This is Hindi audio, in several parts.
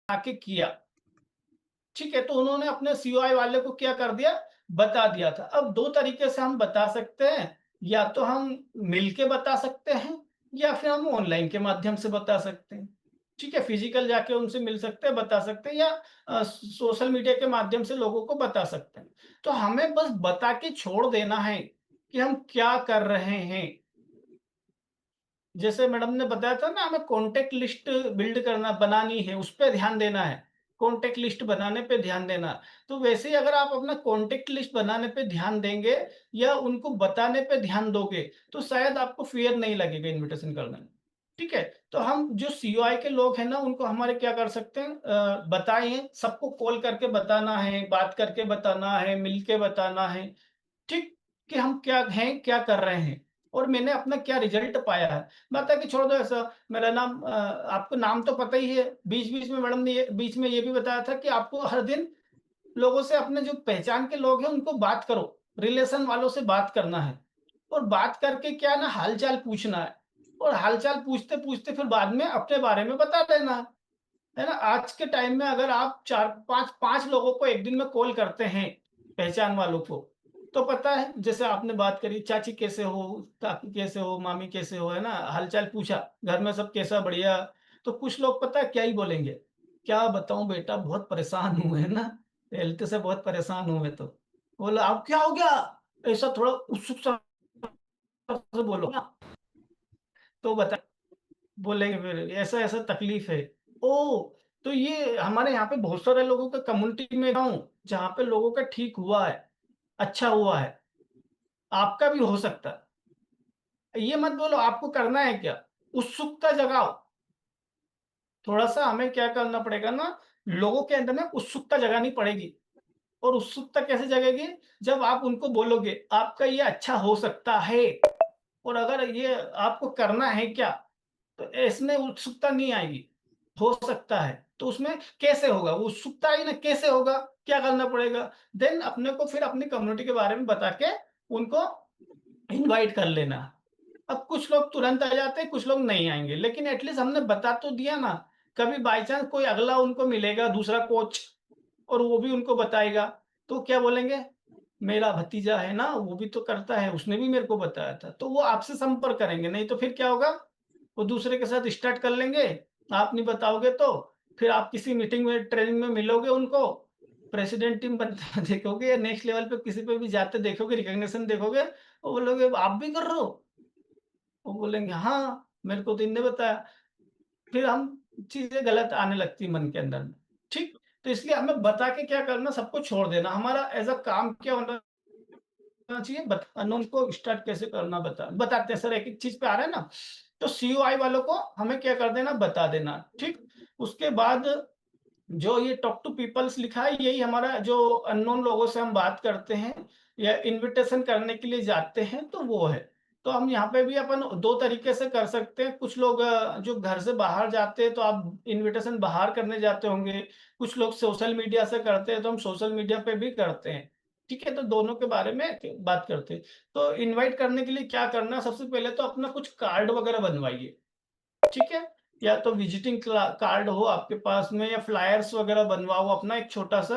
आके किया, ठीक है? तो उन्होंने अपने सीओआई वाले को क्या कर दिया, बता दिया था। अब 2 तरीके से हम बता सकते हैं, या तो हम मिल के बता सकते हैं, या फिर हम ऑनलाइन के माध्यम से बता सकते हैं, ठीक है? फिज़िकल जाके उनसे मिल सकते हैं, बता सकते हैं, या सोशल मीडिया के माध्यम से लोगों को बता सकते हैं। तो हमें बस बता के छोड़ देना है कि हम क्या कर रहे हैं। जैसे मैडम ने बताया था ना, हमें कॉन्टैक्ट लिस्ट बिल्ड करना बनानी है, उस पे ध्यान देना है। कॉन्टैक्ट लिस्ट बनाने पे ध्यान देना। तो वैसे ही अगर आप अपना कॉन्टैक्ट लिस्ट बनाने पे ध्यान देंगे या उनको बताने पे ध्यान दोगे, तो शायद आपको फ़ियर नहीं लगेगा इन्विटेशन करने में। ठीक है? तो हम जो सीओआई के लोग हैं ना, उनको हमारे क्या कर सकते हैं, बताएँ, सबको कॉल करके बताना है, बात करके बताना है, मिल के बताना है। ठीक, कि हम क्या हैं, क्या कर रहे हैं और मैंने अपना क्या रिज़ल्ट पाया है। बता के छोड़ दो ऐसा, मेरा नाम आपको नाम तो पता ही है। बीच-बीच में मैडम ने ये बीच में ये भी बताया था कि आपको हर दिन लोगों से, अपने जो पहचान के लोग हैं उनको बात करो, रिलेशन वालों से बात करना है और बात करके क्या है ना, हाल-चाल पूछना है और हाल-चाल पूछते-पूछते फिर बाद में अपने बारे में बता देना है ना? आज के टाइम में अगर आप 4 5 लोगों को एक दिन में कॉल करते हैं, पहचान वालों को, तो पता है, जैसे आपने बात करी, चाची कैसे हो, काकी कैसे हो, मामी कैसे हो, है ना? हाल-चाल पूछा, घर में सब कैसा, बढ़िया? तो कुछ लोग पता है क्या ही बोलेंगे, क्या बताऊँ बेटा, बहुत परेशान हूँ, है ना? हेल्थ से बहुत परेशान हूँ मैं तो। बोला, अब क्या हो गया? ऐसा थोड़ा उत्सुक सा से बोलो ना, तो बता बोलेंगे फिर ऐसा-ऐसा तकलीफ है। ओह! तो ये हमारे यहाँ पे बहुत सारे लोगों का कम्युनिटी में हूँ, जहाँ पे लोगों का ठीक हुआ है, अच्छा हुआ है। आपका भी हो सकता है। ये मत बोलो आपको करना है क्या? उत्सुकता जगाओ। थोड़ा-सा हमें क्या करना पड़ेगा ना, लोगों के अंदर ना उत्सुकता जगानी पड़ेगी। और उत्सुकता कैसे जगेगी? जब आप उनको बोलोगे, आपका ये अच्छा हो सकता है और अगर ये आपको करना है क्या? तो इसमें उत्सुकता नहीं आएगी, हो सकता है। तो उसमें कैसे होगा? वो उत्सुकता आई ना, कैसे होगा? क्या करना पड़ेगा? देन अपने को फिर अपनी कम्युनिटी के बारे में बता के उनको इनवाइट कर लेना। अब कुछ लोग तुरंत आ जाते हैं, कुछ लोग नहीं आएँगे, लेकिन एट लीस्ट हमने बता तो दिया ना। कभी बाय चांस कोई अगला उनको मिलेगा, दूसरा कोच, और वो भी उनको बताएगा, तो क्या बोलेंगे? मेरा भतीजा है ना, वो भी तो करता है, उसने भी मेरे को बताया था। तो वो आपसे संपर्क करेंगे, नहीं तो फिर क्या होगा? वो दूसरे के साथ स्टार्ट कर लेंगे, आप नहीं बताओगे तो। फिर आप किसी मीटिंग में, ट्रेनिंग में मिलोगे उनको, प्रेसिडेंट टीम बनते देखोगे या नेक्स्ट लेवल पे किसी पे भी जाते देखोगे, रिकॉग्निशन देखोगे, वो बोलोगे, "आप भी कर रहे हो?" वो बोलेंगे, "हाँ, मेरे को तो इनने बताया।" फिर हम चीज़ें गलत आने लगती है मन के अंदर में, ठीक? तो इसलिए हमें बता के क्या करना, सबको छोड़ देना। हमारा एज़ अ काम क्या होना चाहिए, अननोन को स्टार्ट कैसे करना बताते हैं सर, एक-एक चीज़ पे आ रहा है ना, तो सीओआई वालों को हमें क्या कर देना, बता देना, ठीक? उसके बाद जो ये टॉक टू पीपल्स लिखा है, यही हमारा जो अननोन लोगों से हम बात करते हैं या इन्विटेशन करने के लिए जाते हैं, तो वो है। तो हम यहाँ पे भी अपन 2 तरीके से कर सकते हैं। कुछ लोग जो घर से बाहर जाते हैं, तो आप इन्विटेशन बाहर करने जाते होंगे। कुछ लोग सोशल मीडिया से करते हैं, तो हम सोशल मीडिया पे भी करते हैं। ठीक है? तो दोनों के बारे में बात करते हैं। तो इनवाइट करने के लिए क्या करना है, सबसे पहले तो अपना कुछ कार्ड वगैरह बनवाइए। ठीक है? या तो विजिटिंग कार्ड हो आपके पास में, या फ्लायर्स वगैरह बनवाओ अपना एक छोटा-सा,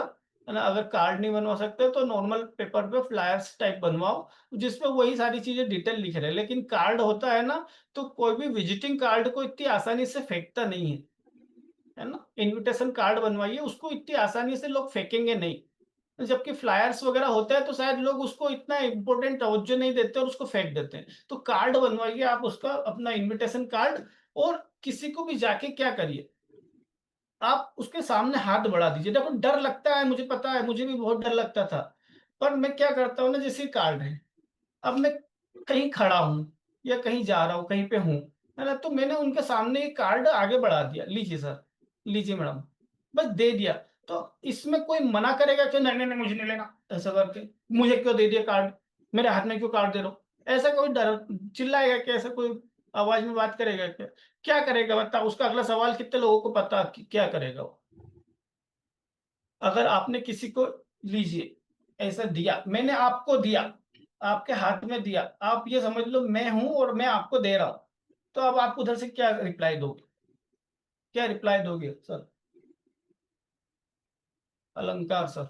है ना? अगर कार्ड नहीं बनवा सकते तो नॉर्मल पेपर पे फ्लायर्स टाइप बनवाओ, जिसपे वही सारी चीज़ें डिटेल लिख रहे हैं। लेकिन कार्ड होता है ना, तो कोई भी विजिटिंग कार्ड को इतनी आसानी से फेंकता नहीं है ना? इन्विटेशन कार्ड बनवाइए, उसको इतनी आसानी से लोग फेंकेंगे नहीं। जबकि फ्लायर्स वगैरह होता है तो शायद लोग उसको इतना इम्पोर्टेंट तवज्जो नहीं देते और उसको फेंक देते हैं। तो कार्ड बनवाइए आप उसका, अपना इन्विटेशन कार्ड, और किसी को भी जाके क्या करिए, आप उसके सामने हाथ बढ़ा दीजिए। देखो, डर लगता है, मुझे पता है, मुझे भी बहुत डर लगता था। पर मैं क्या करता हूँ ना, जैसे कार्ड है, अब मैं कहीं खड़ा हूँ या कहीं जा रहा हूँ, कहीं पे हूँ, है ना? तो मैंने उनके सामने ये कार्ड आगे बढ़ा दिया, लीजिए सर, लीजिए मैडम, बस दे दिया। तो इसमें कोई मना करेगा कि नहीं, नहीं, नहीं मुझे नहीं लेना, ऐसा करके, मुझे क्यों दे दिया कार्ड? मेरे हाथ में क्यों कार्ड दे रहे हो? ऐसा कोई डर चिल्लाएगा क्या? ऐसा कोई आवाज़ में बात करेगा क्या? क्या करेगा बताओ? उसका अगला सवाल कितने लोगों को पता कि क्या करेगा वो? अगर आपने किसी को, लीजिए, ऐसा दिया, मैंने आपको दिया, आपके हाथ में दिया, आप ये समझ लो मैं हूँ और मैं आपको दे रहा हूँ, तो अब आप उधर से क्या रिप्लाई दोगे? क्या रिप्लाई दोगे सर? अलंकार सर।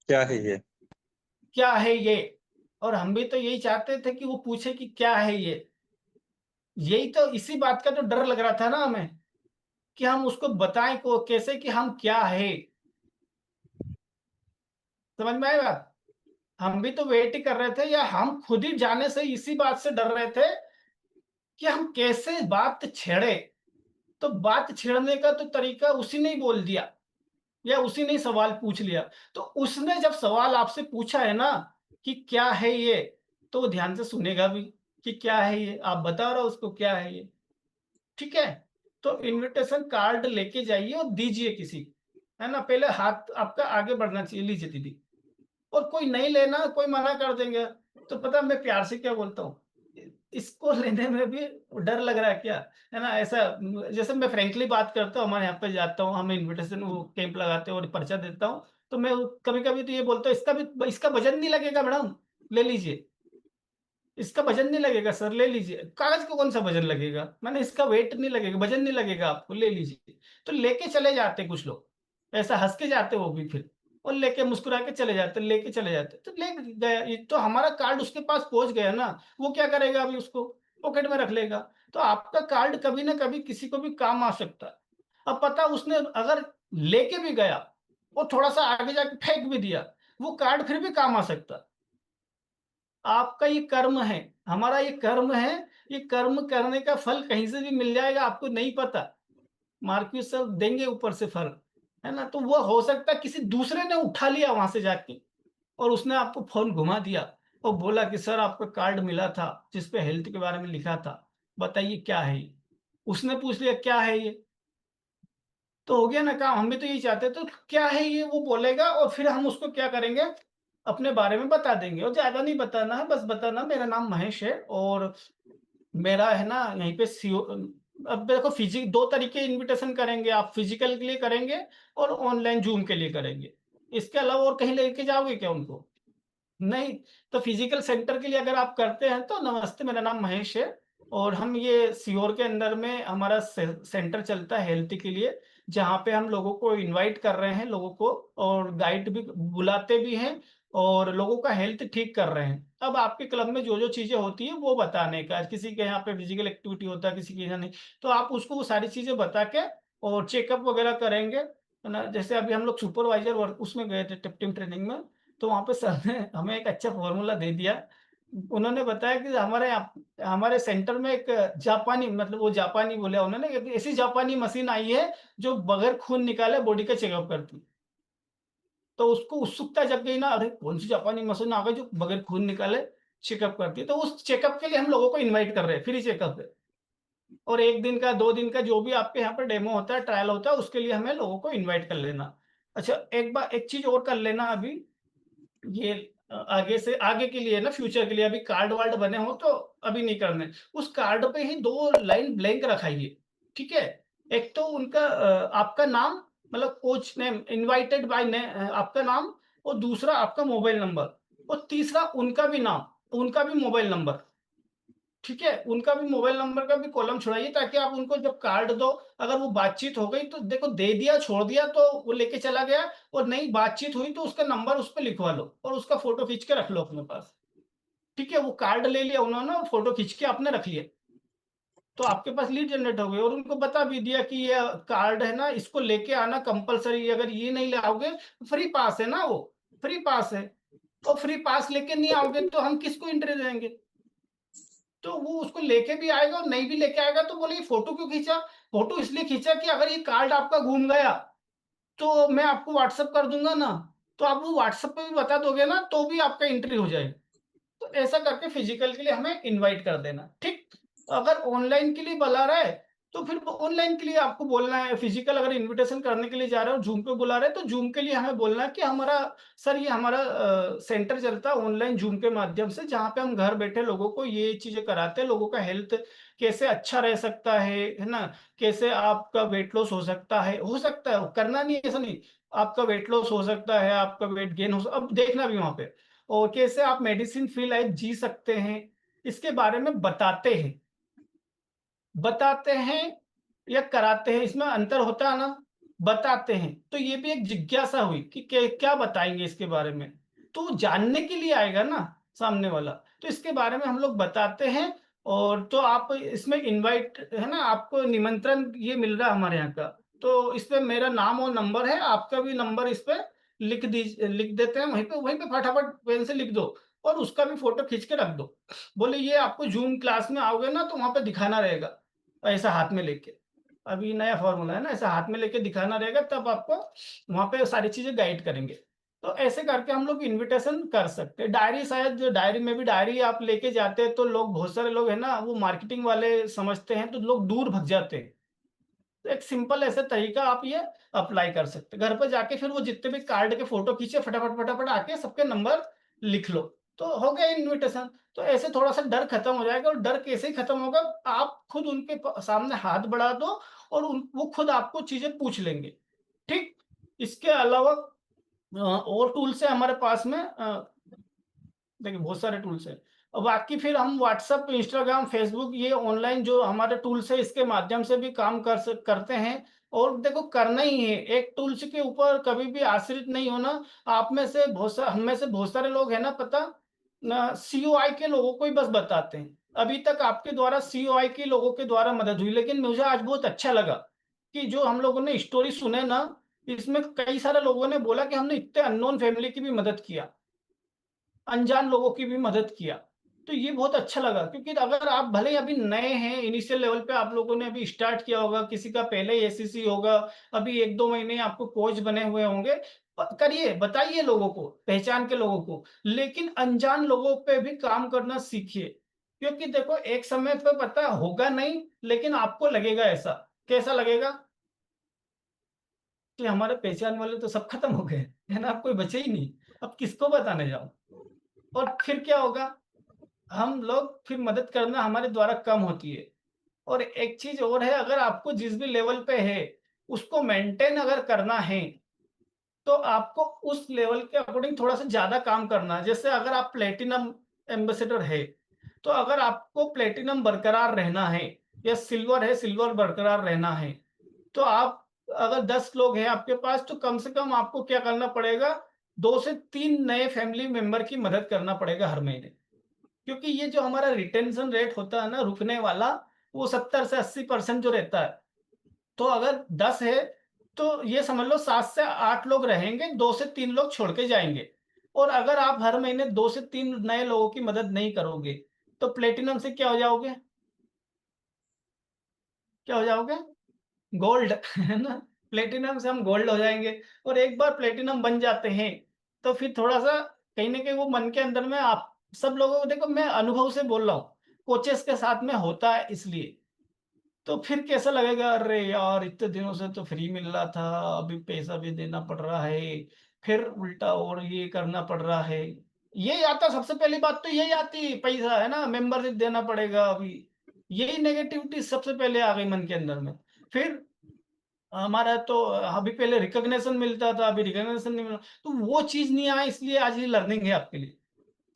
क्या है ये? क्या है ये? और हम भी तो यही चाहते थे कि वो पूछे कि क्या है ये। यही तो, इसी बात का तो डर लग रहा था ना हमें, कि हम उसको बताएं को कैसे कि हम क्या है। समझ में आया बात? हम भी तो वेट ही कर रहे थे, या हम खुद ही जाने से इसी बात से डर रहे थे कि हम कैसे बात छेड़े। तो बात छेड़ने का तो तरीका उसी ने ही बोल दिया, या उसी ने ही सवाल पूछ लिया। तो उसने जब सवाल आपसे पूछा है ना कि क्या है ये, तो वो ध्यान से सुनेगा भी कि क्या है ये, आप बता रहे हो उसको क्या है ये। ठीक है? तो इन्विटेशन कार्ड लेके जाइए और दीजिए किसी, है ना? पहले हाथ आपका आगे बढ़ना चाहिए, लीजिए दीदी। और कोई नहीं लेना, कोई मना कर देंगे, तो पता है मैं प्यार से क्या बोलता हूँ, इसको लेने में भी डर लग रहा है क्या, है ना? ऐसा जैसे मैं फ्रेंकली बात करता हूँ, हमारे यहाँ पे जाता हूँ, हम इनविटेशन वो कैंप लगाते हैं और पर्चा देता हूँ, तो मैं कभी कभी तो ये बोलता हूँ, इसका वजन नहीं लगेगा मैडम, ले लीजिए। इसका वजन नहीं लगेगा सर, ले लीजिए। कागज का कौन सा वजन लगेगा, मैंने इसका वेट नहीं लगेगा, वजन नहीं लगेगा आपको, ले लीजिए। तो लेके चले जाते कुछ लोग, ऐसा हंस के जाते वो भी फिर, और लेके मुस्कुरा के चले जाते, लेके चले जाते, तो ले गया ये तो हमारा कार्ड उसके पास पहुंच गया ना। वो क्या करेगा अभी, उसको पॉकेट में रख लेगा। तो आपका कार्ड कभी ना कभी किसी को भी काम आ सकता है। अब पता उसने अगर लेके भी गया और थोड़ा सा आगे जाके फेंक भी दिया, वो कार्ड फिर भी काम आ सकता है। आपका ये कर्म है, हमारा ये कर्म है। ये कर्म करने का फल कहीं से भी मिल जाएगा, आपको नहीं पता। मार्केट से देंगे ऊपर से फल, है ना? तो वो हो सकता है किसी दूसरे ने उठा लिया वहां से जाके, और उसने आपको फोन घुमा दिया और बोला कि सर आपका कार्ड मिला था जिसपे हेल्थ के बारे में लिखा था, बताइए क्या है ये। उसने पूछ लिया क्या है ये, तो हो गया ना काम। हम भी तो यही चाहते हैं, तो क्या है ये वो बोलेगा, और फिर हम उसको क्या करेंगे, अपने बारे में बता देंगे। और ज्यादा नहीं बताना है, बस बताना मेरा नाम महेश है, और मेरा है ना यहीं पे सीओ। अब देखो, फिजिक दो तरीके इनविटेशन करेंगे, आप फिजिकल के लिए करेंगे और ऑनलाइन जूम के लिए करेंगे। इसके अलावा और कहीं लेके जाओगे क्या उनको? नहीं। तो फिजिकल सेंटर के लिए अगर आप करते हैं तो नमस्ते, मेरा नाम महेश है, और हम ये सीहोर के अंदर में हमारा सेंटर चलता है हेल्थ के लिए, जहाँ पे हम लोगों को इनवाइट कर रहे हैं, लोगों को, और गाइड भी बुलाते भी हैं, और लोगों का हेल्थ ठीक कर रहे हैं। अब आपके क्लब में जो जो चीजें होती है वो बताने का, किसी के यहाँ पे फिजिकल एक्टिविटी होता है, किसी के यहाँ नहीं, तो आप उसको वो सारी चीजें बता के और चेकअप वगैरह करेंगे, है ना? जैसे अभी हम लोग सुपरवाइजर वर्क उसमें गए थे, टिप टीम ट्रेनिंग में, तो वहां पे सर ने हमें एक अच्छा फॉर्मूला दे दिया। उन्होंने बताया कि हमारे सेंटर में एक जापानी, मतलब वो जापानी बोले उन्होंने, कि ऐसी जापानी मशीन आई है जो बगैर खून निकाले बॉडी का चेकअप करती। तो उसको उत्सुकता जग गई ना, अरे कौन सी जापानी मशीन आ गई जो बगैर खून निकाले चेकअप करती है। तो उस चेकअप के लिए हम लोगों को इनवाइट कर रहे हैं, फ्री चेकअप है। और 1 दिन का 2 दिन का जो भी आपके यहाँ पर डेमो होता है, ट्रायल होता है, उसके लिए हमें लोगों को इन्वाइट कर लेना। अच्छा, एक बार एक चीज और कर लेना अभी, ये आगे से आगे के लिए ना, फ्यूचर के लिए, अभी कार्ड वार्ड बने हो तो अभी नहीं करने। उस कार्ड पे ही 2 लाइन ब्लैंक रखाइए। ठीक है? एक तो उनका आपका नाम, मतलब कोच नेम, इनवाइटेड बाय ने, आपका नाम, और दूसरा आपका मोबाइल नंबर, और तीसरा उनका भी नाम, उनका भी मोबाइल नंबर। ठीक है? उनका भी मोबाइल नंबर का भी कॉलम छुड़ाइए, ताकि आप उनको जब कार्ड दो, अगर वो बातचीत हो गई तो देखो, दे दिया छोड़ दिया तो वो लेके चला गया, और नहीं बातचीत हुई तो उसका नंबर उस पे लिखवा लो और उसका फोटो खींच के रख लो अपने पास। ठीक है? वो कार्ड ले लिया उन्होंने, फोटो खींच के आपने रख लिया, तो आपके पास लीड जनरेट हो गई, और उनको बता भी दिया कि ये कार्ड है ना, इसको लेके आना कंपलसरी, अगर ये नहीं लाओगे, फ्री पास है ना वो, फ्री पास है। और फ्री पास लेके नहीं आओगे तो हम किसको एंट्री देंगे? तो वो उसको लेके भी आएगा, और नहीं भी लेके आएगा तो बोले ये फोटो क्यों खींचा? फोटो इसलिए खींचा कि अगर ये कार्ड आपका घूम गया तो मैं आपको व्हाट्सएप कर दूंगा ना, तो आप वो व्हाट्सएप पे भी बता दोगे ना, तो भी आपका एंट्री हो जाएगी। तो ऐसा करके फिजिकल के लिए हमें इनवाइट कर देना, ठीक? अगर ऑनलाइन के लिए बुला रहा है, तो फिर ऑनलाइन के लिए आपको बोलना है। फिजिकल अगर इनविटेशन करने के लिए जा रहे हो, जूम पे बुला रहे हैं, तो जूम के लिए हमें बोलना है कि हमारा सर, ये हमारा सेंटर चलता है ऑनलाइन जूम के माध्यम से, जहाँ पे हम घर बैठे लोगों को ये चीजें कराते हैं, लोगों का हेल्थ कैसे अच्छा रह सकता है ना? कैसे आपका वेट लॉस हो सकता है, करना नहीं ऐसा नहीं, आपका वेट लॉस हो सकता है, आपका वेट गेन अब देखना भी वहां पे, और कैसे आप मेडिसिन फ्री लाइफ जी सकते हैं, इसके बारे में बताते हैं या कराते हैं, इसमें अंतर होता है ना? बताते हैं। तो ये भी एक जिज्ञासा हुई कि क्या बताएँगे इसके बारे में? तो वो जानने के लिए आएगा ना सामने वाला। तो इसके बारे में हम लोग बताते हैं और तो आप इसमें इनवाइट है ना, आपको निमंत्रण ये मिल रहा है हमारे यहाँ का। तो इस पे मेरा नाम और नंबर है, आपका भी नंबर इस पे लिख देते हैं वहीं पे फटाफट पेन से लिख दो और उसका भी फ़ोटो खींच के रख दो। बोले ये आपको ज़ूम क्लास में आओगे ना तो वहाँ पे दिखाना रहेगा, ऐसा हाथ में लेके। अभी नया फ़ॉर्मूला है ना, ऐसा हाथ में लेके दिखाना रहेगा तब आपको वहाँ पे सारी चीज़ें गाइड करेंगे। तो ऐसे करके हम लोग इन्विटेशन कर सकते हैं। डायरी शायद जो डायरी में भी डायरी आप लेके जाते हैं तो लोग बहुत सारे लोग हैं ना, वो मार्केटिंग वाले समझते हैं तो लोग दूर भग जाते हैं। तो एक सिंपल ऐसा तरीका आप ये अप्लाई कर सकते हैं। घर पे जाके फिर वो जितने भी कार्ड के फ़ोटो खींचे फटाफट आके सबके नंबर लिख लो, तो हो गया इन्विटेशन। तो ऐसे थोड़ा-सा डर खत्म हो जाएगा और डर कैसे ही खत्म होगा, आप खुद उनके सामने हाथ बढ़ा दो और वो खुद आपको चीज़ें पूछ लेंगे, ठीक? इसके अलावा और टूल्स है हमारे पास में देखिए बहुत सारे टूल्स हैं। और बाकी फिर हम व्हाट्सएप, इंस्टाग्राम, फेसबुक ये ऑनलाइन जो हमारे टूल्स है इसके माध्यम से भी काम करते हैं और देखो करना ही है। एक टूल्स के ऊपर कभी भी आश्रित नहीं होना। आप में से हम में से बहुत सारे लोग हैं ना पता ना सीओआई के लोगों को ही बस बताते हैं। अभी तक आपके द्वारा सीओआई के लोगों के द्वारा मदद हुई, लेकिन मुझे आज बहुत अच्छा लगा कि जो हम लोगों ने स्टोरी सुने ना, इसमें कई सारे लोगों ने बोला कि हमने इतने अननोन फैमिली की भी मदद किया। अनजान लोगों की भी मदद किया। तो ये बहुत अच्छा लगा क्योंकि अगर आप भले ही अभी नए हैं, इनिशियल लेवल पे आप लोगों ने अभी स्टार्ट किया होगा, किसी का पहले ही एसईसी होगा, अभी 1-2 महीने आपको कोच बने हुए होंगे, करिए, बताइए लोगों को, पहचान के लोगों को। लेकिन अनजान लोगों पे भी काम करना सीखिए, क्योंकि देखो एक समय पे पता होगा नहीं, लेकिन आपको लगेगा ऐसा। कैसा लगेगा? कि हमारे पहचान वाले तो सब खत्म हो गए, है ना? अब कोई बचे ही नहीं, अब किसको बताने जाऊँ? और फिर क्या होगा? हम लोग फिर मदद करना हमारे द्वारा कम होती है। और एक चीज़ और है, अगर आपको जिस भी लेवल पे है, उसको मेंटेन अगर करना है, तो आपको उस लेवल के अकॉर्डिंग थोड़ा-सा ज़्यादा काम करना है। जैसे अगर आप प्लैटिनम एम्बेसडर है, तो अगर आपको प्लैटिनम बरकरार रहना है या सिल्वर है, सिल्वर बरकरार रहना है, तो आप अगर 10 लोग हैं आपके पास, तो कम से कम आपको क्या करना पड़ेगा, 2 से 3 नए फैमिली मेंबर की मदद करना पड़ेगा हर महीने। क्योंकि ये जो हमारा रिटेंशन रेट होता है ना रुकने वाला, वो 70 से 80% जो रहता है। तो अगर 10 है, तो ये समझ लो 7 से 8 लोग रहेंगे, 2 से 3 लोग छोड़ के जाएँगे। और अगर आप हर महीने 2 से 3 नए लोगों की मदद नहीं करोगे, तो प्लैटिनम से क्या हो जाओगे? क्या हो जाओगे? गोल्ड है ना? प्लैटिनम से हम गोल्ड हो जाएँगे और एक बार प्लैटिनम बन जाते हैं, तो फिर थोड़ा-सा कहीं न कहीं वो मन के अंदर में आप सब लोगों को देखो मैं अनुभव से बोल रहा हूँ, कोचेस के साथ में होता है इसलिए। तो फिर कैसा लगेगा, अरे यार! इतने दिनों से तो फ्री मिल रहा था, अभी पैसा भी देना पड़ रहा है, फिर उल्टा और ये करना पड़ रहा है। यही आता सबसे पहली बात तो यही आती है, पैसा है ना, मेंबरशिप देना पड़ेगा अभी। यही नेगेटिविटी सबसे पहले आ गई मन के अंदर में। फिर हमारा तो अभी पहले रिकॉग्निशन मिलता था, अभी रिकॉग्निशन नहीं मिला। तो वो चीज़ नहीं आई, इसलिए आज ये लर्निंग है आपके लिए,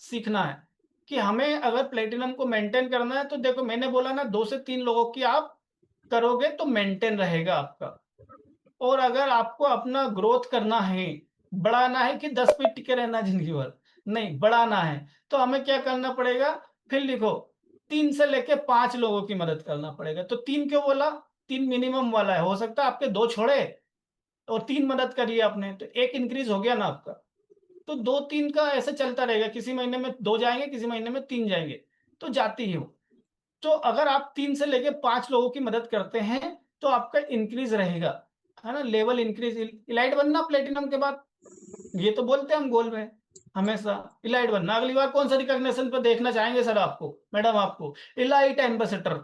सीखना है कि हमें अगर प्लैटिनम को मेंटेन करना है तो देखो मैंने बोला ना 2 से 3 लोगों की आप करोगे तो मेंटेन रहेगा आपका। और अगर आपको अपना ग्रोथ करना है, बढ़ाना है कि 10 पे टिके रहना है ज़िंदगी भर, नहीं बढ़ाना है, तो हमें क्या करना पड़ेगा? फिर लिखो 3 से लेके 5 लोगों की मदद करना पड़ेगा। तो 3 क्यों बोला? 3 मिनिमम वाला है, हो सकता है आपके 2 छोड़े और 3 मदद करी आपने, तो 1 इंक्रीज़ हो गया ना आपका। तो 2-3 का ऐसे चलता रहेगा, किसी महीने में 2 जाएँगे, किसी महीने में 3 जाएँगे, तो जाती ही हो। तो अगर आप 3 से लेके 5 लोगों की मदद करते हैं, तो आपका इंक्रीज़ रहेगा, है ना? लेवल इंक्रीज़ इलाइट बनना प्लैटिनम के बाद, ये तो बोलते हैं हम गोल में, हमेशा इलाइट बनना। अगली बार कौन-सा रिकॉग्निशन पे देखना चाहेंगे सर आपको, मैडम आपको? इलाइट एम्बेसडर,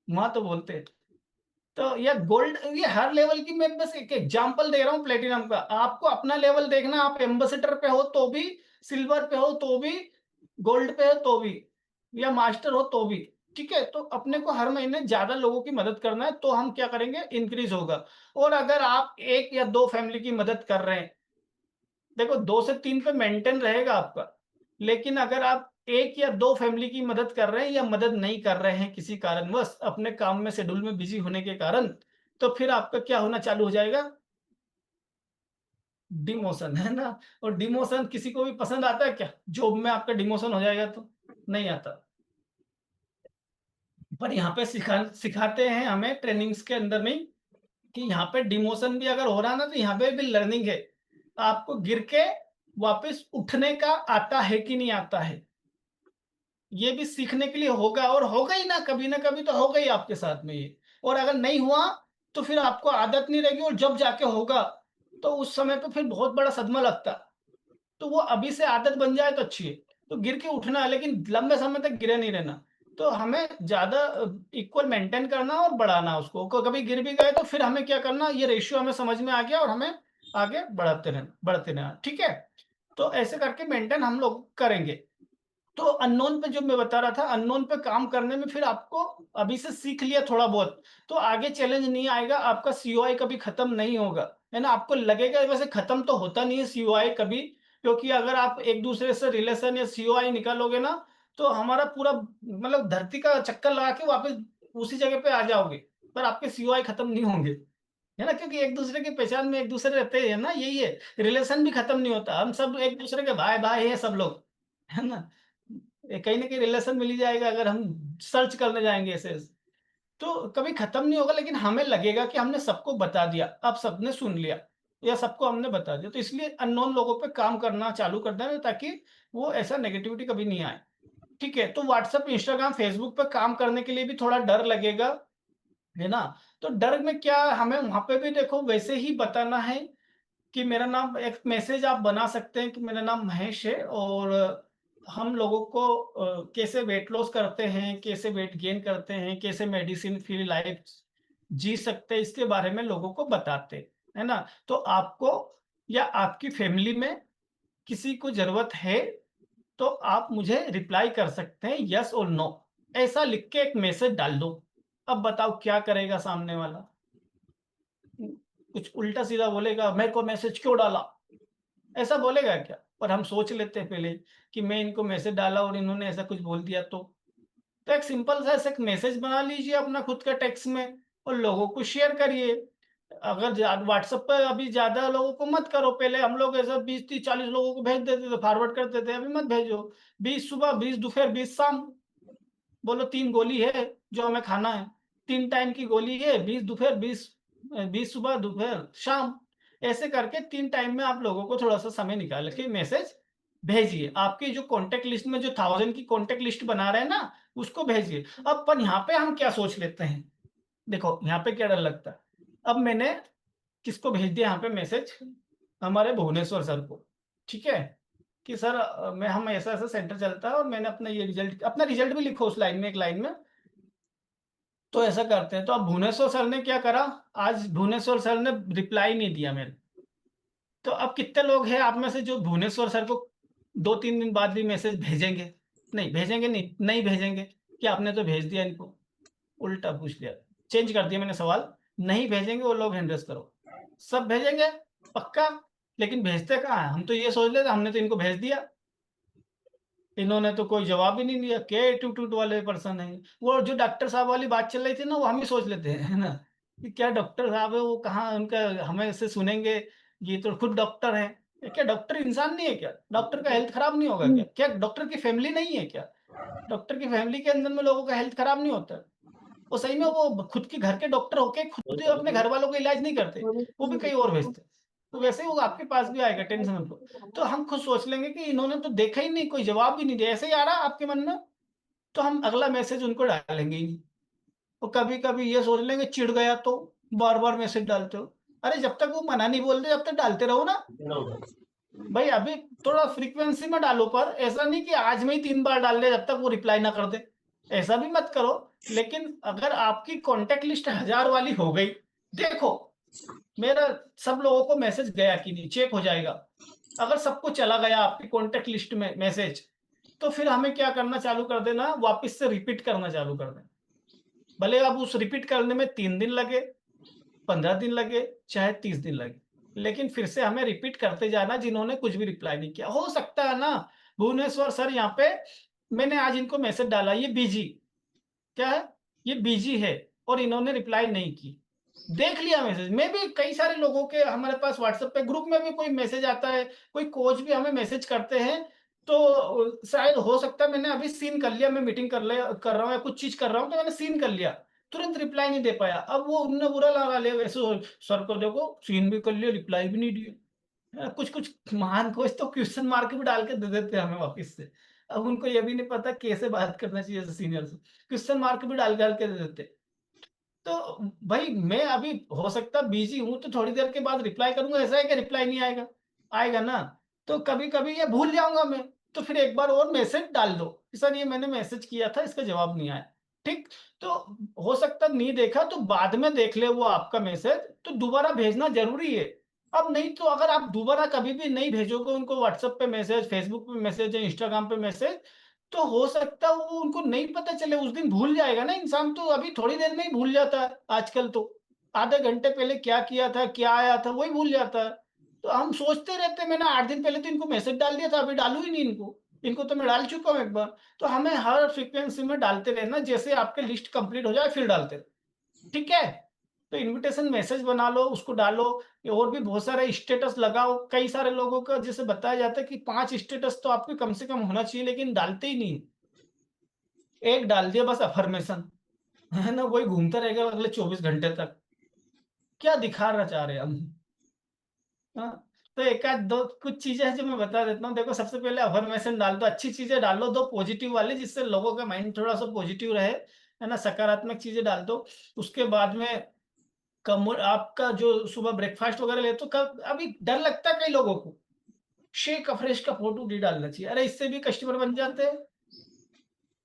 वहाँ तो बोलते हैं। तो ये गोल्ड ये हर लेवल की मैं बस एक एग्जांपल दे रहा हूँ प्लैटिनम का। आपको अपना लेवल देखना, आप एम्बेसडर पे हो तो भी, सिल्वर पे हो तो भी, गोल्ड पे हो तो भी, या मास्टर हो तो भी। ठीक है? तो अपने को हर महीने ज़्यादा लोगों की मदद करना है, तो हम क्या करेंगे इंक्रीज़ होगा। और अगर आप 1 या 2 फैमिली की मदद कर रहे हैं, देखो 2 से 3 पे मेंटेन रहेगा आपका। लेकिन अगर आप 1 या 2 फैमिली की मदद कर रहे हैं या मदद नहीं कर रहे हैं किसी कारणवश अपने काम में शेड्यूल में बिज़ी होने के कारण, तो फिर आपका क्या होना चालू हो जाएगा? डिमोशन, है ना? और डिमोशन किसी को भी पसंद आता है क्या? जॉब में आपका डिमोशन हो जाएगा तो? नहीं आता। पर यहाँ पे सिखाते हैं हमें ट्रेनिंग्स के अंदर में कि यहाँ पे डिमोशन भी अगर हो रहा है ना, तो यहाँ पे भी लर्निंग है। आपको गिर के वापस उठने का आता है कि नहीं आता है? ये भी सीखने के लिए होगा, और होगा ही ना कभी तो होगा ही आपके साथ में ये। और अगर नहीं हुआ, तो फिर आपको आदत नहीं रहेगी, और जब जाके होगा, तो उस समय पे फिर बहुत बड़ा सदमा लगता। तो वो अभी से आदत बन जाए तो अच्छी है। तो गिर के उठना है, लेकिन लंबे समय तक गिरे नहीं रहना। तो हमें ज़्यादा इक्वल मेंटेन करना और बढ़ाना उसको। कभी गिर भी गए तो फिर हमें क्या करना, ये रेशियो हमें समझ में आ गया, और हमें आगे बढ़ते रहना। ठीक है? तो ऐसे करके मेंटेन हम लोग करेंगे। तो अननोन पे जो मैं बता रहा था, अननोन पे काम करने में फिर आपको अभी से सीख लिया थोड़ा बहुत, तो आगे चैलेंज नहीं आएगा, आपका सीओआई कभी खत्म नहीं होगा, है ना? आपको लगेगा वैसे खत्म तो होता नहीं है सीओआई कभी, क्योंकि अगर आप एक दूसरे से रिलेशन या सीओआई निकालोगे ना, तो हमारा पूरा मतलब धरती का चक्कर लगा के वापस उसी जगह पे आ जाओगे, पर आपके सीओआई खत्म नहीं होंगे, है ना? क्योंकि एक दूसरे की पहचान में एक दूसरे रहते हैं ना, यही है। रिलेशन भी खत्म नहीं होता, हम सब एक दूसरे के भाई भाई है सब लोग, है ना? कहीं न कहीं रिलेशन मिल ही जाएगा अगर हम सर्च करने जाएँगे ऐसे। तो कभी खत्म नहीं होगा, लेकिन हमें लगेगा कि हमने सबको बता दिया, अब सबने सुन लिया या सबको हमने बता दिया। तो इसलिए अननोन लोगों पे काम करना चालू कर देना, ताकि वो ऐसा नेगेटिविटी कभी नहीं आए। ठीक है? तो व्हाट्सएप, इंस्टाग्राम, फेसबुक पे काम करने के लिए भी थोड़ा डर लगेगा, है ना? तो डर में क्या, हमें वहाँ पे भी देखो वैसे ही बताना है कि मेरा नाम, एक मैसेज आप बना सकते हैं कि मेरा नाम महेश है, और हम लोगों को कैसे वेट लॉस करते हैं, कैसे वेट गेन करते हैं, कैसे मेडिसिन फ्री लाइफ जी सकते हैं, इसके बारे में लोगों को बताते हैं, है ना? तो आपको या आपकी फैमिली में किसी को ज़रूरत है, तो आप मुझे रिप्लाई कर सकते हैं यस और नो। ऐसा लिख के एक मैसेज डाल दो। अब बताओ क्या करेगा सामने वाला? कुछ उल्टा-सीधा बोलेगा, मेरे को मैसेज क्यों डाला? ऐसा बोलेगा क्या? पर हम सोच लेते हैं पहले कि मैं इनको मैसेज डाला और इन्होंने ऐसा कुछ बोल दिया तो। तो एक सिंपल सा ऐसा एक मैसेज बना लीजिए अपना खुद का टेक्स्ट में, और लोगों को शेयर करिए। अगर व्हाट्सएप पे अभी ज़्यादा लोगों को मत करो, पहले हम लोग ऐसा 20, 30, 40 लोगों को भेज देते थे, फॉरवर्ड करते थे, अभी मत भेजो। 20 सुबह, 20 दोपहर, 20 शाम। बोलो 3 गोली है जो हमें खाना है। 3 टाइम की गोली है, 20 दोपहर, 20 सुबह, दोपहर, शाम। ऐसे करके 3 टाइम में आप लोगों को थोड़ा-सा समय निकाल के मैसेज भेजिए। आपकी जो कॉन्टैक्ट लिस्ट में जो 1000 की कॉन्टैक्ट लिस्ट बना रहे हैं ना, उसको भेजिए। अब पर यहाँ पे हम क्या सोच लेते हैं, देखो यहाँ पे क्या डर लगता है। अब मैंने किसको भेज दिया यहाँ पे मैसेज, हमारे भुवनेश्वर सर को, ठीक है? कि सर मैं हम ऐसा-ऐसा सेंटर चलता है, और मैंने अपना रिजल्ट भी लिखो उस लाइन में, एक लाइन में। तो ऐसा करते हैं, तो अब भुवनेश्वर सर ने क्या करा, आज भुवनेश्वर सर ने रिप्लाई नहीं दिया मेरे। तो अब कितने लोग हैं आप में से जो भुवनेश्वर सर को 2-3 दिन बाद भी मैसेज भेजेंगे? नहीं, भेजेंगे नहीं, नहीं भेजेंगे कि आपने तो भेज दिया इनको। उल्टा पूछ लिया, चेंज कर दिया मैंने सवाल, नहीं भेजेंगे वो लोग, हैंड रेज़ करो। सब भेजेंगे, पक्का? लेकिन भेजते कहाँ हैं? हम तो ये सोच लेते हमने तो इनको भेज दिया। इन्होंने तो कोई जवाब ही नहीं दिया, क्या एटीट्यूड वाले पर्सन हैं। वो जो डॉक्टर साहब वाली बात चल रही थी ना, वो हम ही सोच लेते हैं, है ना? कि क्या डॉक्टर साहब है, वो कहाँ उनका हमें से सुनेंगे, ये तो खुद डॉक्टर हैं। क्या डॉक्टर इंसान नहीं है क्या? डॉक्टर का हेल्थ खराब नहीं होगा क्या? क्या डॉक्टर की फैमिली नहीं है क्या? डॉक्टर की फैमिली के अंदर में लोगों का हेल्थ खराब नहीं होता? वो सही में वो खुद के घर के डॉक्टर होके खुद ही अपने घर वालों का इलाज नहीं करते, वो भी कहीं और भेजते। तो वैसे ही वो आपके पास भी आएगा, टेंशन मत लो। तो हम खुद सोच लेंगे कि इन्होंने तो देखा ही नहीं, कोई जवाब भी नहीं दिया, ऐसे ही आ रहा आपके मन में, तो हम अगला मैसेज उनको डालेंगे ही नहीं। और कभी-कभी ये सोच लेंगे चिढ़ गया तो, बार-बार मैसेज डालते हो। अरे जब तक वो मना नहीं बोल रहे, जब तक डालते रहो ना। भाई अभी थोड़ा फ्रीक्वेंसी में डालो, पर ऐसा नहीं कि आज में ही 3 बार डाल दिया जब तक वो रिप्लाई ना कर दे। ऐसा भी मत करो। लेकिन अगर आपकी कॉन्टैक्ट लिस्ट 1000 वाली हो गई, देखो मेरा सब लोगों को मैसेज गया कि नहीं, चेक हो जाएगा। अगर सबको चला गया आपकी कॉन्टैक्ट लिस्ट में मैसेज, तो फिर हमें क्या करना चालू कर देना, वापस से रिपीट करना चालू कर देना। भले अब उस रिपीट करने में 3 दिन लगे, 15 दिन लगे, चाहे 30 दिन लगे, लेकिन फिर से हमें रिपीट करते जाना जिन्होंने कुछ भी रिप्लाई नहीं किया। हो सकता है ना, भुवनेश्वर सर यहाँ पे मैंने आज इनको मैसेज डाला, ये बिज़ी क्या है? ये बिज़ी है और इन्होंने रिप्लाई नहीं की। देख लिया मैसेज। मैं भी कई सारे लोगों के हमारे पास व्हाट्सएप पे ग्रुप में भी कोई मैसेज आता है, कोई कोच भी हमें मैसेज करते हैं, तो शायद हो सकता है मैंने अभी सीन कर लिया, मैं मीटिंग कर रहा हूँ या कुछ चीज़ कर रहा हूँ, तो मैंने सीन कर लिया, तुरंत रिप्लाई नहीं दे पाया। अब वो उन्होंने बुरा लगा लिया, वैसे सर को देखो सीन भी कर लिया, रिप्लाई भी नहीं दिए। कुछ-कुछ महान कोच तो क्वेश्चन मार्क भी डाल के दे देते हैं हमें वापस से। अब उनको ये भी नहीं पता कैसे बात करना चाहिए सीनियर से, क्वेश्चन मार्क भी डाल-डाल के दे देते हैं। तो भाई मैं अभी हो सकता है बिज़ी हूँ, तो थोड़ी देर के बाद रिप्लाई करूँगा, ऐसा है कि रिप्लाई नहीं आएगा? आएगा ना। तो कभी-कभी ये भूल जाऊँगा मैं, तो फिर एक बार और मैसेज डाल दो कि सर ये मैंने मैसेज किया था, इसका जवाब नहीं आया। ठीक? तो हो सकता है नहीं देखा तो बाद में देख ले वो आपका मैसेज, तो दोबारा भेजना ज़रूरी है। अब नहीं तो अगर आप दोबारा कभी भी नहीं भेजोगे उनको व्हाट्सएप पे मैसेज, फेसबुक पे मैसेज या इंस्टाग्राम पे मैसेज, तो हो सकता है वो उनको नहीं पता चले, उस दिन भूल जाएगा ना इंसान, तो अभी थोड़ी देर में ही भूल जाता है आजकल तो। आधे घंटे पहले क्या किया था, क्या आया था, वही भूल जाता है। तो हम सोचते रहते हैं मैंने 8 दिन पहले तो इनको मैसेज डाल दिया था, अभी डालूँ ही नहीं इनको। इनको तो मैं डाल चुका हूँ एक बार। तो हमें हर फ्रीक्वेंसी में डालते रहना, जैसे आपकी लिस्ट कंप्लीट हो जाए फिर डालते रहो। ठीक है? तो इन्विटेशन मैसेज बना लो, उसको डालो, ये और भी बहुत सारे स्टेटस लगाओ। कई सारे लोगों का जैसे बताया जाता है कि 5 स्टेटस तो आपके कम से कम होना चाहिए, लेकिन डालते ही नहीं। एक डाल दिया बस अफ़र्मेशन, है ना? वही घूमता रहेगा अगले 24 घंटे तक। क्या दिखाना चाह रहे हैं हम? हाँ, तो एक आध 2 कुछ चीज़ें हैं जो मैं बता देता हूँ। देखो सबसे पहले अफ़र्मेशन डाल दो, अच्छी चीज़ें डालो, 2 पॉज़िटिव वाली जिससे लोगों का माइंड थोड़ा-सा पॉज़िटिव रहे, है ना? सकारात्मक चीज़ें डाल दो। उसके बाद में आपका जो सुबह ब्रेकफ़ास्ट वग़ैरह लेते हो कब अभी डर लगता है कई लोगों को, शेक अफ़्रेश का फ़ोटो नहीं डालना चाहिए। अरे इससे भी कस्टमर बन जाते हैं।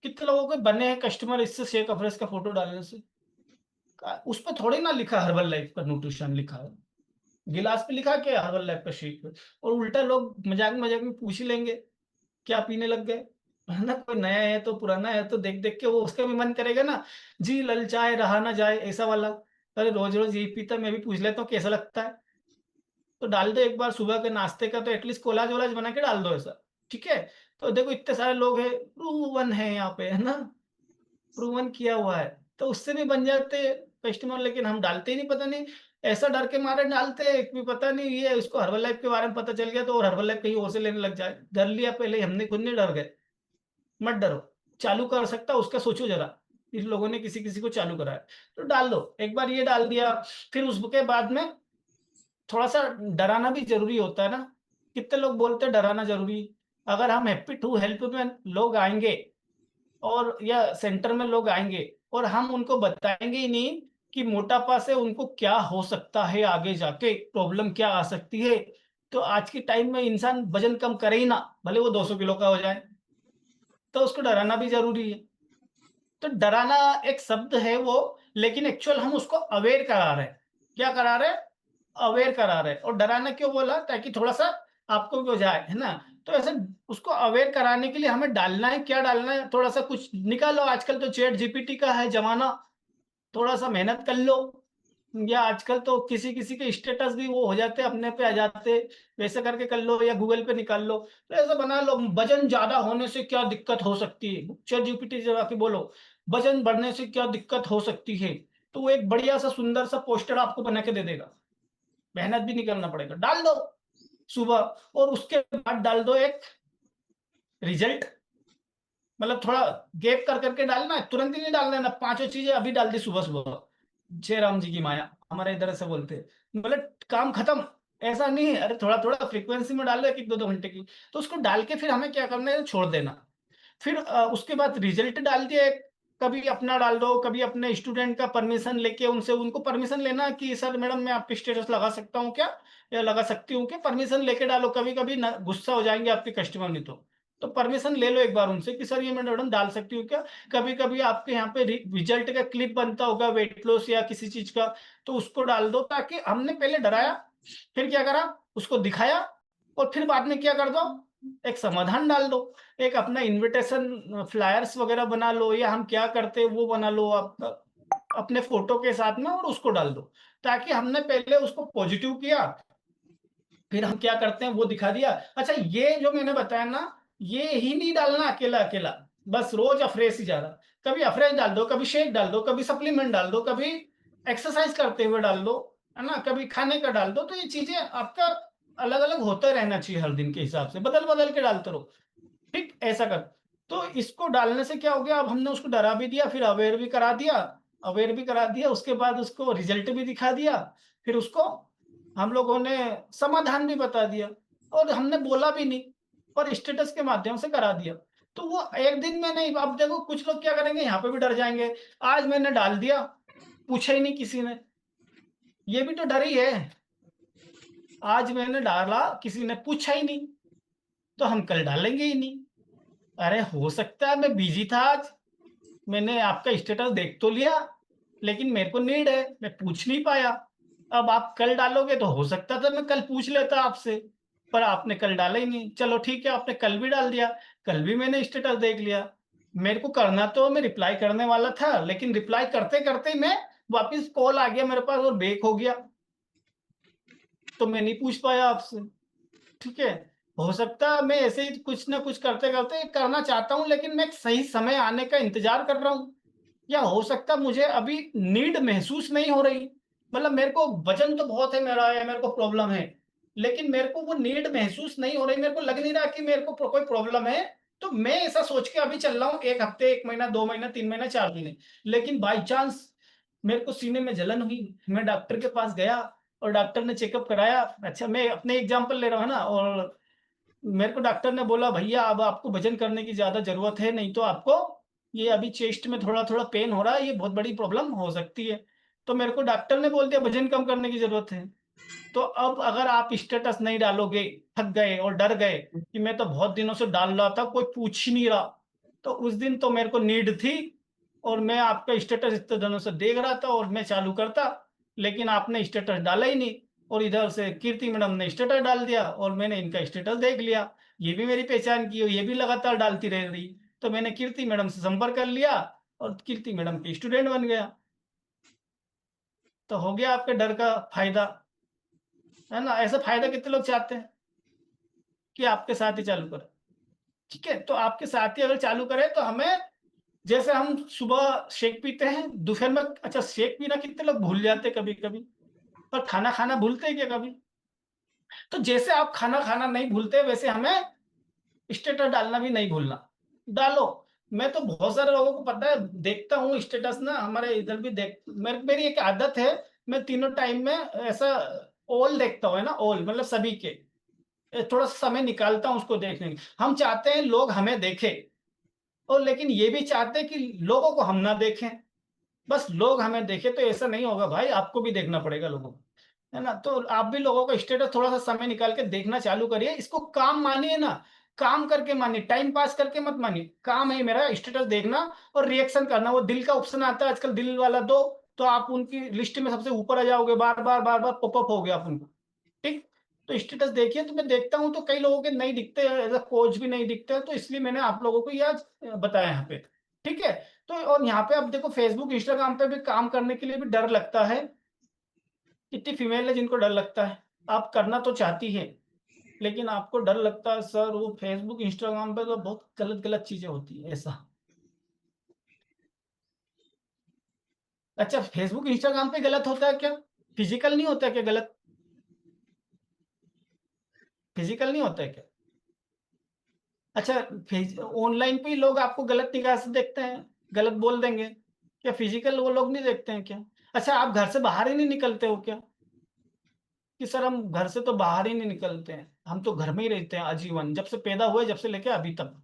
कितने लोगों के बने हैं कस्टमर इससे शेक अफ़्रेश का फ़ोटो डालने से। उस पे थोड़ी ना लिखा हर्बल लाइफ का न्यूट्रिशन लिखा है। गिलास पे लिखा क्या है हर्बल लाइफ का शेक है। और उल्टा लोग मजाक-मजाक में पूछ ही लेंगे, क्या पीने लग गए? है ना? कोई नया है तो पुराना है तो देख-देख के वो उसका भी मन करेगा ना, जी ललचाए रहा ना जाए ऐसा वाला। अरे रोज़-रोज़ यही पीता मैं भी पूछ लेता हूँ कैसा लगता है? तो डाल दो एक बार सुबह के नाश्ते का तो एटलीस्ट कोलाज-वोलाज बना के डाल दो ऐसा, ठीक है? तो देखो इतने सारे लोग हैं, प्रूवन है यहाँ पे, है ना? प्रूवन किया हुआ है, तो उससे भी बन जाते हैं कस्टमर, लेकिन हम डालते ही नहीं, पता नहीं ऐसा डर के मारे डालते हैं कि पता नहीं ये इसको हर्बल लाइफ के बारे में पता चल गया तो और हर्बल लाइफ कहीं और से लेने लग जाए। डर लिया पहले ही हमने, खुद नहीं डर गए। मत डरो, चालू कर सकता है उसका सोचो ज़रा। इन लोगों ने किसी-किसी को चालू करा है, तो डाल दो। एक बार ये डाल दिया, फिर उसके बाद में थोड़ा-सा डराना भी ज़रूरी होता है ना। कितने लोग बोलते हैं डराना ज़रूरी, अगर हम हैप्पी टू हेल्प में लोग आएँगे और या सेंटर में लोग आएँगे और हम उनको बताएँगे ही नहीं कि मोटापा से उनको क्या हो सकता है आगे जाके, प्रॉब्लम क्या आ सकती है, तो आज के टाइम में इंसान वज़न कम करे ही ना, भले वो 200 किलो का हो जाए, तो उसको डराना भी ज़रूरी है। तो डराना एक शब्द है वो, लेकिन एक्चुअल हम उसको अवेयर करा रहे हैं। क्या करा रहे हैं? अवेयर करा रहे हैं। और डराना क्यों बोला? ताकि थोड़ा-सा आपको भी हो जाए, है ना? तो ऐसे उसको अवेयर कराने के लिए हमें डालना है, क्या डालना है? थोड़ा-सा कुछ निकालो, आजकल तो चैट जीपीटी का है ज़माना, थोड़ा-सा मेहनत कर लो। या आजकल तो किसी-किसी के स्टेटस भी वो हो जाते हैं, अपने पे आ जाते हैं, वैसे करके कर लो या गूगल पे निकाल लो। तो ऐसा बना लो, वज़न ज़्यादा होने से क्या दिक्कत हो सकती है? चैट जीपीटी से जाके बोलो, वज़न बढ़ने से क्या दिक्कत हो सकती है? तो वो एक बढ़िया-सा सुंदर-सा पोस्टर आपको बना के दे देगा। मेहनत भी नहीं करना पड़ेगा, डाल दो सुबह। और उसके बाद डाल दो एक रिज़ल्ट, मतलब थोड़ा गैप कर करके डालना है, तुरंत ही नहीं डालना है ना, पाँचों चीज़ें अभी डाल दी सुबह-सुबह। जय राम जी की माया, हमारे इधर ऐसे बोलते हैं। मतलब काम खत्म, ऐसा नहीं है, अरे थोड़ा-थोड़ा फ्रीक्वेंसी में डालो 1-1, 2-2 घंटे की। तो उसको डाल के फिर हमें क्या करना है, छोड़ देना। फिर उसके बाद रिज़ल्ट डाल दिया एक, कभी अपना डाल दो, कभी अपने स्टूडेंट का परमिशन लेके उनसे उनको परमिशन लेना कि सर मैडम मैं आपकी स्टेटस लगा सकता हूँ क्या? या लगा सकती हूँ क्या? परमिशन लेके डालो, कभी-कभी ना गुस्सा हो जाएँगे आपके कस्टमर नहीं तो। तो परमिशन ले लो एक बार उनसे कि सर ये मैं मैडम डाल सकती हूँ क्या? कभी-कभी आपके यहाँ पे रिज़ल्ट का क्लिप बनता होगा वेट लॉस या किसी चीज़ का, तो उसको डाल दो ताकि हमने पहले डराया, फिर क्या करा? उसको दिखाया और फिर बाद में क्या कर दो? एक समाधान डाल दो। एक अपना इन्विटेशन फ्लायर्स वगैरह बना लो या हम क्या करते हैं वो बना लो आप अपने फ़ोटो के साथ में और उसको डाल दो। ताकि हमने पहले उसको पॉज़िटिव किया, फिर हम क्या करते हैं वो दिखा दिया। अच्छा ये जो मैंने बताया ना, ये ही नहीं डालना अकेला-अकेला, बस रोज़ अफ़्रेश ही जा रहा। कभी अफ़्रेश डाल दो, कभी शेक डाल दो, कभी सप्लीमेंट डाल दो, कभी एक्सरसाइज करते हुए डाल दो, है ना? कभी खाने का डाल दो, तो ये चीज़ें आपका अलग-अलग होता रहना चाहिए हर दिन के हिसाब से, बदल-बदल के डालते रहो, ठीक? ऐसा कर तो इसको डालने से क्या हो गया, अब हमने उसको डरा भी दिया, फिर अवेयर भी करा दिया, उसके बाद उसको रिज़ल्ट भी दिखा दिया, फिर उसको हम लोगों ने समाधान भी बता दिया और हमने बोला भी नहीं और स्टेटस के माध्यम से करा दिया। तो वो एक दिन में नहीं, अब देखो कुछ लोग क्या करेंगे, यहाँ पे भी डर जाएँगे, आज मैंने डाल दिया, पूछा ही नहीं किसी ने, ये भी तो डर ही है। आज मैंने डाला, किसी ने पूछा ही नहीं, तो हम कल डालेंगे ही नहीं। अरे हो सकता है मैं बिज़ी था आज, मैंने आपका स्टेटस देख तो लिया, लेकिन मेरे को नीड है, मैं पूछ नहीं पाया। अब आप कल डालोगे तो हो सकता था मैं कल पूछ लेता आपसे, पर आपने कल डाला ही नहीं। चलो ठीक है, आपने कल भी डाल दिया, कल भी मैंने स्टेटस देख लिया। मेरे को करना तो मैं रिप्लाई करने वाला था, लेकिन रिप्लाई करते-करते ही मैं वापिस कॉल आ गया मेरे पास और बैक हो गया, तो मैं नहीं पूछ पाया आपसे। ठीक है? हो सकता है मैं ऐसे ही कुछ न कुछ करते-करते करना चाहता हूँ, लेकिन मैं एक सही समय आने का इंतज़ार कर रहा हूँ। या हो सकता है मुझे अभी नीड महसूस नहीं हो रही। मतलब मेरे को वज़न तो बहुत है मेरा या मेरे को प्रॉब्लम है, लेकिन मेरे को वो नीड महसूस नहीं हो रही। मेरे को लग नहीं रहा कि मेरे को कोई प्रॉब्लम है, तो मैं ऐसा सोच के अभी चल रहा हूँ 1 हफ़्ते, 1 महीना, 2 महीना, 3 महीना, 4 महीने। लेकिन बाय चांस मेरे को सीने में जलन हुई, मैं डॉक्टर के पास गया और डॉक्टर ने चेकअप कराया। अच्छा, मैं अपने एग्ज़ाम्पल ले रहा हूँ ना, और मेरे को डॉक्टर ने बोला, भैया अब आपको वज़न करने की ज़्यादा ज़रूरत है, नहीं तो आपको ये अभी चेस्ट में थोड़ा-थोड़ा पेन हो रहा है, ये बहुत बड़ी प्रॉब्लम हो सकती है। तो मेरे को डॉक्टर ने बोल दिया वज़न कम करने की ज़रूरत है। तो अब अगर आप स्टेटस नहीं डालोगे, थक गए और डर गए कि मैं तो बहुत दिनों से डाल रहा था, कोई पूछ ही नहीं रहा। तो उस दिन तो मेरे को नीड थी और मैं आपका स्टेटस इतने दिनों से देख रहा था और मैं चालू करता, लेकिन आपने स्टेटस डाला ही नहीं और इधर से कीर्ति मैडम ने स्टेटस डाल दिया और मैंने इनका स्टेटस देख लिया। ये भी मेरी पहचान की और ये भी लगातार डालती रह रही। तो मैंने कीर्ति मैडम से संपर्क कर लिया और कीर्ति मैडम की स्टूडेंट बन गया। तो हो गया आपके डर का फ़ायदा, है ना? ऐसा फ़ायदा कितने लोग चाहते हैं कि आपके साथ ही चालू करें, ठीक है? तो आपके साथ ही अगर चालू करें तो हमें, जैसे हम सुबह शेक पीते हैं, दोपहर में अच्छा शेक पीना कितने लोग भूल जाते हैं कभी-कभी, पर खाना खाना भूलते हैं क्या कभी? तो जैसे आप खाना खाना नहीं भूलते, वैसे हमें स्टेटस डालना भी नहीं भूलना। डालो, मैं तो बहुत सारे लोगों को पता है, देखता हूँ स्टेटस ना, हमारे इधर भी मेरी एक आदत है, मैं तीनों टाइम में ऐसा ऑल देखता हूँ, है ना? ऑल मतलब सभी के। थोड़ा समय निकालता हूँ उसको देखने के। हम चाहते हैं लोग हमें देखें और लेकिन ये भी चाहते हैं कि लोगों को हम ना देखें। बस लोग हमें देखें तो ऐसा नहीं होगा भाई, आपको भी देखना पड़ेगा लोगों को, है ना? तो आप भी लोगों का स्टेटस थोड़ा-सा समय निकाल के देखना चालू करिए। इसको काम मानिए ना, काम करके मानिए, टाइम पास करके मत मानिए। काम है मेरा स्टेटस देखना और रिएक्शन करना। वो दिल का ऑप्शन आता है आजकल, दिल वाला दो, तो आप उनकी लिस्ट में सबसे ऊपर आ जाओगे, बार-बार, बार-बार पॉपअप होगे आप उनको, ठीक? तो स्टेटस देखिए, तो मैं देखता हूँ तो कई लोगों के नहीं दिखते, एज़ अ कोच भी नहीं दिखते हैं, तो इसलिए मैंने आप लोगों को ये आज बताया यहाँ पे, ठीक है? तो और यहाँ पे अब देखो फेसबुक, इंस्टाग्राम पे भी काम करने के लिए भी डर लगता है। कितनी फीमेल है जिनको डर लगता है। आप करना तो चाहती हैं, लेकिन आपको डर लगता है, सर वो फेसबुक, इंस्टाग्राम पे तो बहुत गलत-गलत चीज़ें होती हैं, ऐसा। अच्छा, फेसबुक, इंस्टाग्राम पे गलत होता है क्या? फिज़िकल नहीं होता है क्या गलत? फिज़िकल नहीं होता है क्या? अच्छा, ऑनलाइन पे ही लोग आपको गलत निगाह से देखते हैं, गलत बोल देंगे। क्या फिज़िकल वो लोग नहीं देखते हैं क्या? अच्छा, आप घर से बाहर ही नहीं निकलते हो क्या? कि सर हम घर से तो बाहर ही नहीं निकलते हैं, हम तो घर में ही रहते हैं आजीवन, जब से पैदा हुए, जब से लेके अभी तक।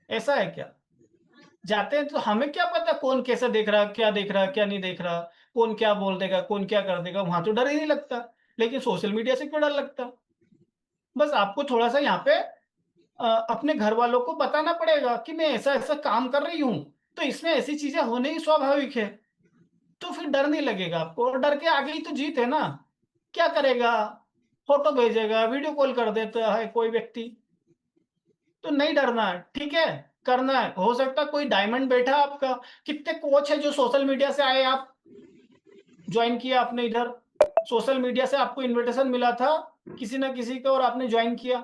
ऐसा है क्या? जाते हैं तो हमें क्या पता कौन कैसा देख रहा है, क्या देख रहा है, क्या नहीं देख रहा, कौन क्या बोल देगा, कौन क्या कर देगा, वहाँ तो डर ही नहीं लगता। लेकिन सोशल मीडिया से क्यों डर लगता? बस आपको थोड़ा-सा यहाँ पे अपने घरवालों को बताना पड़ेगा कि मैं ऐसा-ऐसा काम कर रही हूँ, तो इसमें ऐसी चीज़ें होना ही स्वाभाविक है। तो फिर डर नहीं लगेगा आपको और डर के आगे ही तो जीत है ना। क्या करेगा? फ़ोटो भेजेगा, वीडियो कॉल कर देता है कोई व्यक्ति, तो नहीं डरना है, ठीक है? करना है। हो सकता है कोई डायमंड बैठा है आपका, कितने कोच हैं जो सोशल मीडिया से आए, आप जॉइन किया आपने इधर, सोशल मीडिया से आपको इन्विटेशन मिला था, किसी न किसी का, और आपने जॉइन किया।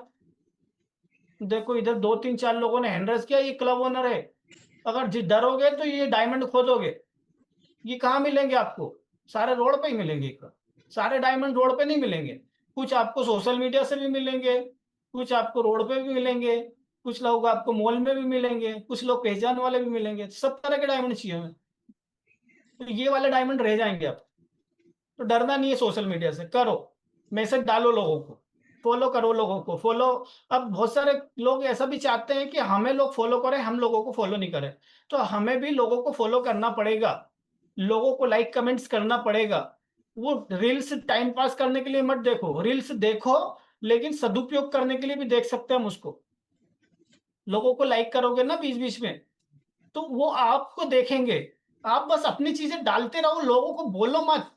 देखो इधर 2-3-4 लोगों ने हैंड रेज़ किया, ये क्लब ओनर है। अगर डरोगे तो ये डायमंड खोदोगे, ये कहाँ मिलेंगे आपको? सारे रोड पे ही मिलेंगे क्या? सारे डायमंड रोड पे नहीं मिलेंगे। कुछ आपको सोशल मीडिया से भी मिलेंगे, कुछ आपको रोड पे भी मिलेंगे, कुछ लोग आपको मॉल में भी मिलेंगे, कुछ लोग पहचान वाले भी मिलेंगे। सब तरह के डायमंड चाहिए हमें। तो ये वाले डायमंड रह जाएँगे अब। तो डरना नहीं है सोशल मीडिया से, करो। मैसेज डालो लोगों को, फॉलो करो लोगों को, फॉलो। अब बहुत सारे लोग ऐसा भी चाहते हैं कि हमें लोग फॉलो करें, हम लोगों को फॉलो नहीं करें। तो हमें भी लोगों को फॉलो करना पड़ेगा, लोगों को लाइक कमेंट्स करना पड़ेगा। वो रील्स टाइम पास करने के लिए मत देखो, रील्स देखो, लेकिन सदुपयोग करने के लिए भी देख सकते हैं हम उसको। लोगों को लाइक करोगे ना बीच-बीच में, तो वो आपको देखेंगे। आप बस अपनी चीज़ें डालते रहो, लोगों को बोलो मत।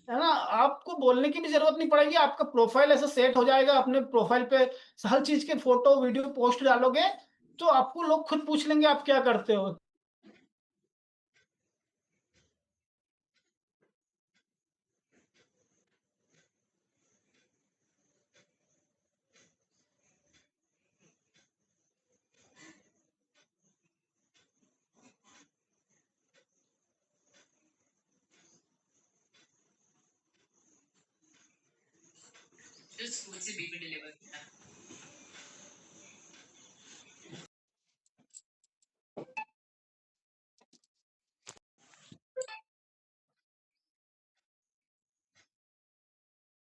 है ना? आपको बोलने की भी ज़रूरत नहीं पड़ेगी, आपका प्रोफ़ाइल ऐसा सेट हो जाएगा, अपने प्रोफ़ाइल पे हर चीज़ के फ़ोटो, वीडियो पोस्ट डालोगे, तो आपको लोग खुद पूछ लेंगे आप क्या करते हो? जो स्कूल से बेबी डिलीवर किया।